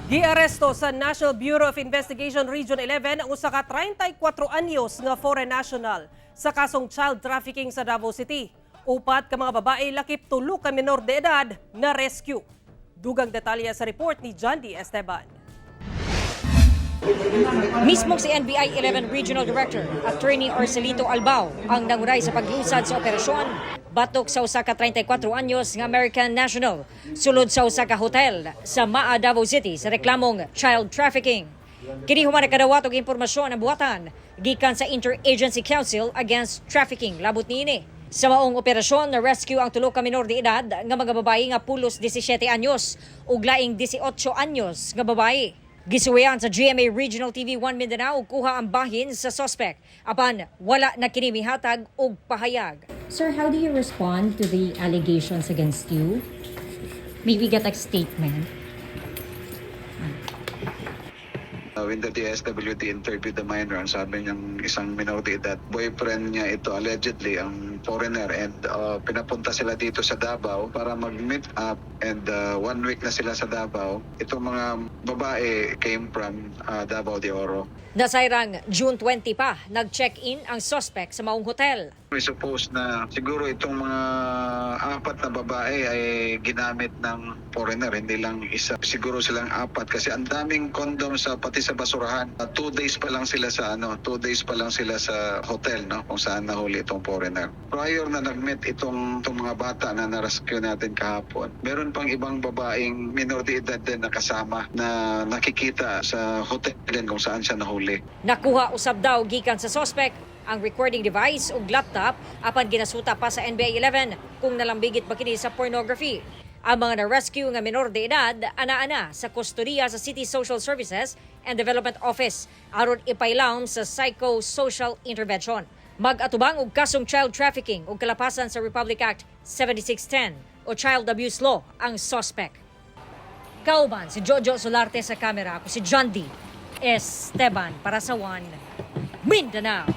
Giaresto sa National Bureau of Investigation Region 11 ang usa ka 34 anyos nga foreign national sa kasong child trafficking sa Davao City. Upat ka mga babae lakip tulo ka menor de edad na rescue. Dugang detalye sa report ni John D. Esteban. Mismo si NBI 11 Regional Director, Attorney Arcelito Albao, ang nanguray sa paglusad sa operasyon. Batok sa usa ka 34 anyos nga American national, sulod sa usa ka hotel sa Maa, Davao City sa reklamong child trafficking. Kini human nakadawat og impormasyon ang buhatan gikan sa Interagency Council Against Trafficking labot niini. Sa maong operasyon na rescue ang tulo ka menor de edad nga mga babae nga pulos 17 anyos ug laing 18 anyos nga babae. Gisuwayan sa GMA Regional TV 1 Mindanao kuha ang bahin sa suspect apan wala na kini mihatag og pahayag. Sir, how do you respond to the allegations against you? Maybe get a statement. When the DSWD interviewed the minor, ang sabi niyang isang minor de edad, boyfriend niya ito allegedly, ang foreigner, and pinapunta sila dito sa Davao para mag-meet up, and 1 week na sila sa Davao. Itong mga babae came from Davao de Oro. Nasayrang June 20 pa, nag-check-in ang suspect sa maong hotel. We suppose na siguro itong mga 4 na babae ay ginamit ng foreigner, hindi lang isa. Siguro silang 4 kasi ang daming condom sa pati sa basurahan. 2 days pa lang sila sa 2 days pa lang sila sa hotel, no, kung saan nahuli itong foreigner. Prior na nag-meet itong mga bata na na-rescue natin kahapon, meron pang ibang babaeng minor de edad din na kasama na nakikita sa hotel din kung saan siya nahuli. Nakuha usab daw gikan sa suspect ang recording device ug laptop apan ginasuta pa sa NBI 11 kung nalambigit ba kini sa pornography. Ang mga na-rescue nga menor de edad ana-ana sa kustodiya sa City Social Services and Development Office aron ipailawom sa psychosocial intervention. Mag-atubang og kasong child trafficking ug kalapasan sa Republic Act 7610 o Child Abuse Law ang suspect. Kauban si Jojo Solarte sa kamera, ako si John D. Esteban para sa 1 Mindanao.